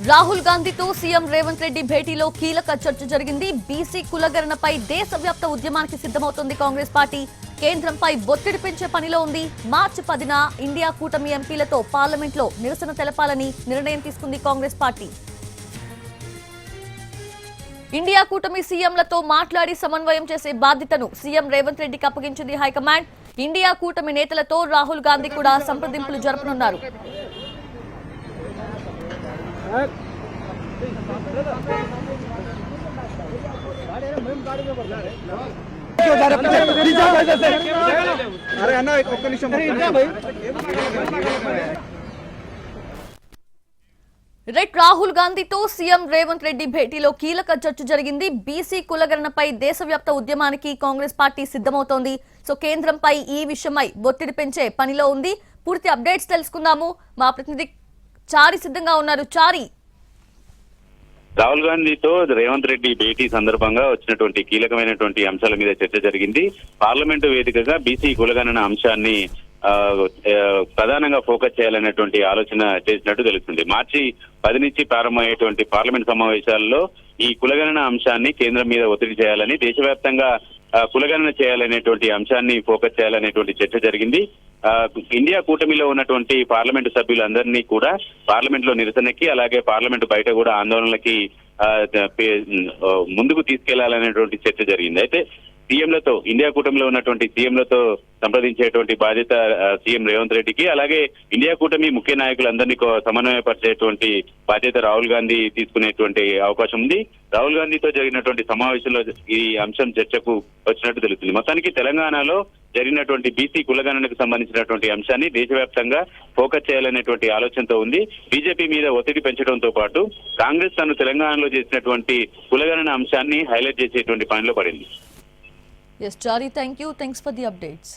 రాహుల్ గాంధీతో సీఎం రేవంత్ రెడ్డి భేటీలో కీలక చర్చ జరిగింది. బీసీ కులగణనపై దేశవ్యాప్త ఉద్యమానికి సిద్ధమవుతోంది కాంగ్రెస్ పార్టీ. కేంద్రంపై ఒత్తిడి పెంచే పనిలో ఉంది. మార్చి 10న ఇండియా కూటమి ఎంపీలతో పార్లమెంట్లో నిరసన తెలపాలని నిర్ణయం తీసుకుంది కాంగ్రెస్ పార్టీ. ఇండియా కూటమి సీఎంలతో మాట్లాడి సమన్వయం చేసే బాధ్యతను సీఎం రేవంత్ రెడ్డికి అప్పగించింది హైకమాండ్. ఇండియా కూటమి నేతలతో రాహుల్ గాంధీ కూడా సంప్రదింపులు జరపనున్నారు. రాహుల్ గాంధీతో సీఎం రేవంత్ రెడ్డి భేటీలో కీలక చర్చ జరిగింది. బీసీ కులగణనపై దేశవ్యాప్త ఉద్యమానికి కాంగ్రెస్ పార్టీ సిద్ధమవుతోంది. సో కేంద్రంపై ఈ విషయమై ఒత్తిడి పెంచే పనిలో ఉంది. పూర్తి అప్డేట్స్ తెలుసుకుందాము. మా ప్రతినిధి చారి సిద్ధంగా ఉన్నారు. చారి, రాహుల్ గాంధీతో రేవంత్ రెడ్డి భేటీ సందర్భంగా వచ్చినటువంటి కీలకమైనటువంటి అంశాల మీద చర్చ జరిగింది. పార్లమెంటు వేదికగా బీసీ కులగణన అంశాన్ని ప్రధానంగా ఫోకస్ చేయాలనేటువంటి ఆలోచన చేసినట్టు తెలుస్తుంది. మార్చి 10 నుంచి ప్రారంభమయ్యేటువంటి పార్లమెంట్ సమావేశాల్లో ఈ కులగణన అంశాన్ని కేంద్రం మీద ఒత్తిడి చేయాలని, దేశవ్యాప్తంగా కులగణన చేయాలనేటువంటి అంశాన్ని ఫోకస్ చేయాలనేటువంటి చర్చ జరిగింది. ఇండియా కూటమిలో ఉన్నటువంటి పార్లమెంటు సభ్యులందరినీ కూడా పార్లమెంట్ లో నిరసనకి, అలాగే పార్లమెంటు బయట కూడా ఆందోళనలకి ముందుకు తీసుకెళ్లాలనేటువంటి చర్చ జరిగింది. అయితే సీఎంలతో, ఇండియా కూటమిలో ఉన్నటువంటి సీఎంలతో సంప్రదించేటువంటి బాధ్యత సీఎం రేవంత్ రెడ్డికి, అలాగే ఇండియా కూటమి ముఖ్య నాయకులందరినీ సమన్వయపరిచేటువంటి బాధ్యత రాహుల్ గాంధీ తీసుకునేటువంటి అవకాశం ఉంది. రాహుల్ గాంధీతో జరిగినటువంటి సమావేశంలో ఈ అంశం చర్చకు వచ్చినట్టు తెలుస్తుంది. మొత్తానికి తెలంగాణలో జరిగినటువంటి బీసీ కులగణనకు సంబంధించినటువంటి అంశాన్ని దేశవ్యాప్తంగా ఫోకస్ చేయాలనేటువంటి ఆలోచనతో ఉంది. బీజేపీ మీద ఒత్తిడి పెంచడంతో పాటు కాంగ్రెస్ తను తెలంగాణలో చేసినటువంటి కులగణన అంశాన్ని హైలైట్ చేసేటువంటి పనిలో పడింది. Yes, Chari, thank you. Thanks for the updates.